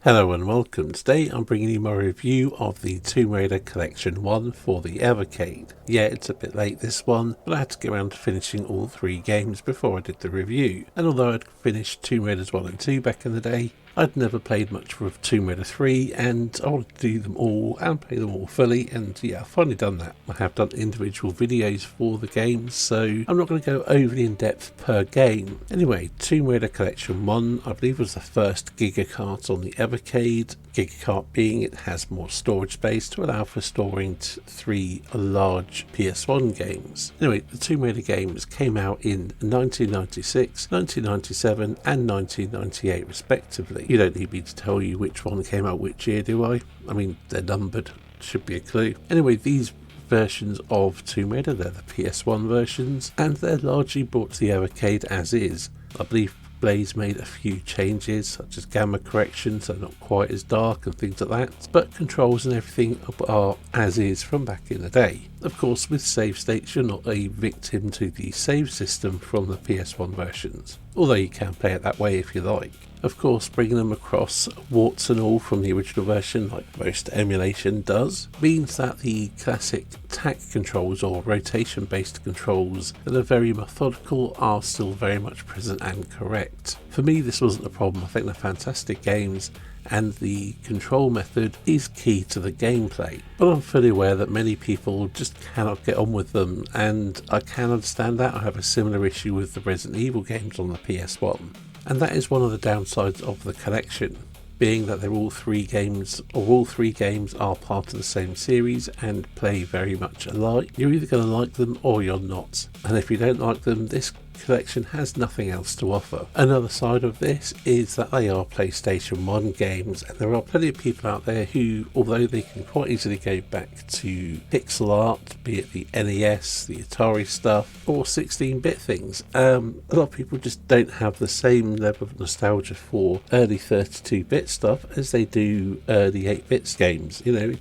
Hello and welcome. Today I'm bringing you my review of the Tomb Raider Collection 1 for the Evercade. Yeah, it's a bit late this one, but I had to get around to finishing all three games before I did the review. And although I'd finished Tomb Raiders 1 and 2 back in the day, I'd never played much of Tomb Raider 3 and I wanted to do them all and play them all fully, and yeah, I've finally done that. I have done individual videos for the games, so I'm not going to go overly in depth per game. Anyway, Tomb Raider Collection 1 I believe was the first Gigacart on the Evercade. Gigacart being it has more storage space to allow for storing three large PS1 games. Anyway, the Tomb Raider games came out in 1996, 1997 and 1998 respectively. You don't need me to tell you which one came out which year, do I? I mean, they're numbered, should be a clue. Anyway, these versions of Tomb Raider, they're the PS1 versions, and they're largely brought to the Evercade as is. I believe Blaze made a few changes, such as gamma correction, so not quite as dark and things like that, but controls and everything are as is from back in the day. Of course, with save states you're not a victim to the save system from the PS1 versions, although you can play it that way if you like. Of course, bringing them across, warts and all, from the original version, like most emulation does, means that the classic tack controls or rotation based controls that are very methodical are still very much present and correct. For me, this wasn't a problem. I think they're fantastic games and the control method is key to the gameplay, but I'm fully aware that many people just cannot get on with them, and I can understand that. I have a similar issue with the Resident Evil games on the PS1. And that is one of the downsides of the collection, being that they're all three games are part of the same series and play very much alike. You're either going to like them or you're not. And if you don't like them, this collection has nothing else to offer. Another side of this is that they are PlayStation 1 games, and there are plenty of people out there who, although they can quite easily go back to pixel art, be it the NES, the Atari stuff, or 16-bit things, a lot of people just don't have the same level of nostalgia for early 32-bit stuff as they do early 8-bit games. You know,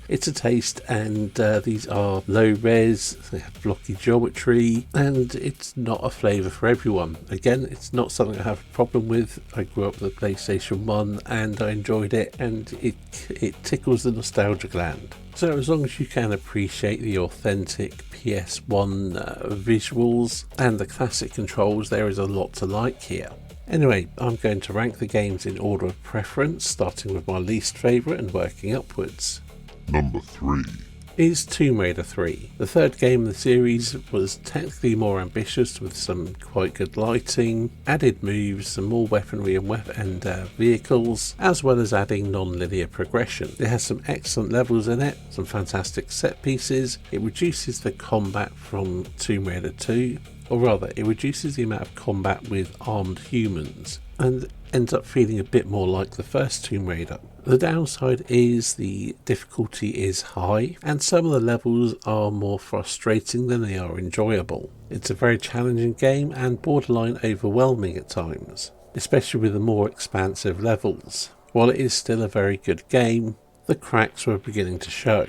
it's a taste, and these are low res, they have blocky geometry, and it's not a flavour for everyone. Again, it's not something I have a problem with. I grew up with the PlayStation 1 and I enjoyed it, and it tickles the nostalgia gland. So as long as you can appreciate the authentic PS1 visuals and the classic controls, there is a lot to like here. Anyway, I'm going to rank the games in order of preference, starting with my least favourite and working upwards. Number 3 is Tomb Raider 3. The third game in the series was technically more ambitious, with some quite good lighting, added moves, some more weaponry and vehicles, as well as adding non-linear progression. It has some excellent levels in it, some fantastic set pieces. It reduces the combat from Tomb Raider 2, or rather it reduces the amount of combat with armed humans and ends up feeling a bit more like the first Tomb Raider. The downside is the difficulty is high, and some of the levels are more frustrating than they are enjoyable. It's a very challenging game and borderline overwhelming at times, especially with the more expansive levels. While it is still a very good game, the cracks were beginning to show.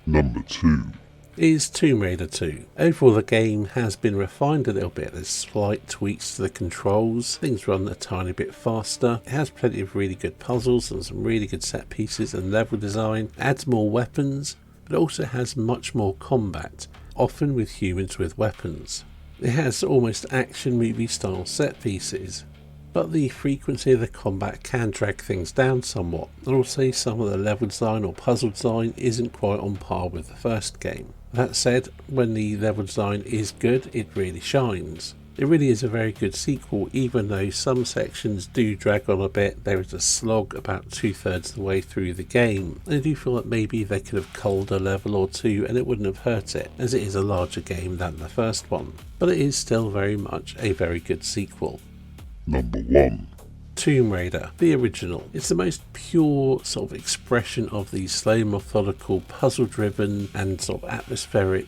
Number 2 is Tomb Raider 2. Overall, the game has been refined a little bit. There's slight tweaks to the controls, things run a tiny bit faster. It has plenty of really good puzzles and some really good set pieces and level design, adds more weapons, but it also has much more combat, often with humans with weapons. It has almost action movie style set pieces, but the frequency of the combat can drag things down somewhat, and also some of the level design or puzzle design isn't quite on par with the first game. That said, when the level design is good, it really shines. It really is a very good sequel, even though some sections do drag on a bit. There is a slog about 2/3 the way through the game. I do feel that maybe they could have culled a level or two and it wouldn't have hurt it, as it is a larger game than the first one. But it is still very much a very good sequel. Number 1 Tomb Raider, the original. It's the most pure sort of expression of the slow, methodical, puzzle-driven and sort of atmospheric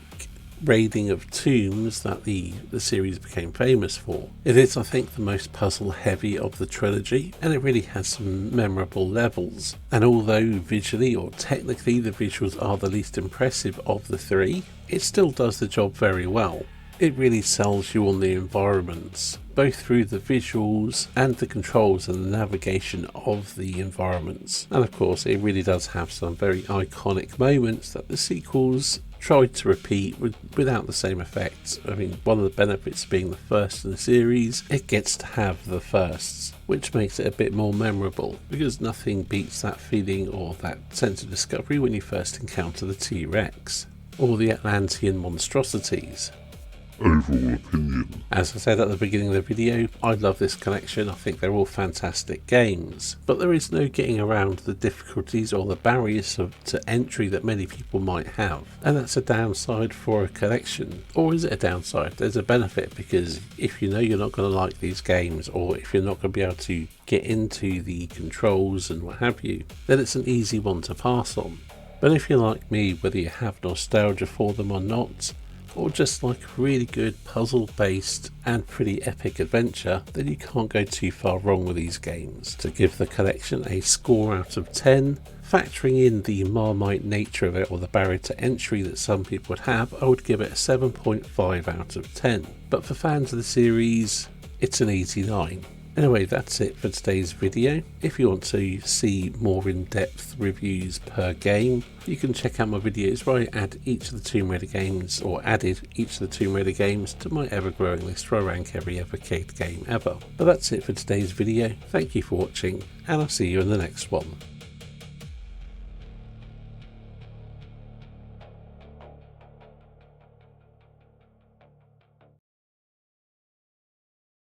raiding of tombs that the series became famous for. It is, I think, the most puzzle-heavy of the trilogy, and it really has some memorable levels. And although visually or technically the visuals are the least impressive of the three, it still does the job very well. It really sells you on the environments, both through the visuals and the controls and the navigation of the environments. And of course, it really does have some very iconic moments that the sequels tried to repeat without the same effects. I mean, one of the benefits being the first in the series, it gets to have the firsts, which makes it a bit more memorable, because nothing beats that feeling or that sense of discovery when you first encounter the T-Rex or the Atlantean monstrosities. Overall opinion. As I said at the beginning of the video, I love this collection. I think they're all fantastic games, but there is no getting around the difficulties or the barriers to entry that many people might have, and that's a downside for a collection. Or is it a downside? There's a benefit, because if you know you're not going to like these games, or if you're not going to be able to get into the controls and what have you, then it's an easy one to pass on. But if you're like me, whether you have nostalgia for them or not, or just like a really good puzzle based and pretty epic adventure, then you can't go too far wrong with these games. To give the collection a score out of 10, factoring in the Marmite nature of it, or the barrier to entry that some people would have, I would give it a 7.5 out of 10. But for fans of the series, it's an easy 9. Anyway, that's it for today's video. If you want to see more in-depth reviews per game, you can check out my videos where I add each of the Tomb Raider games, or added each of the Tomb Raider games to my ever-growing list where I rank every Evercade game ever. But that's it for today's video. Thank you for watching, and I'll see you in the next one.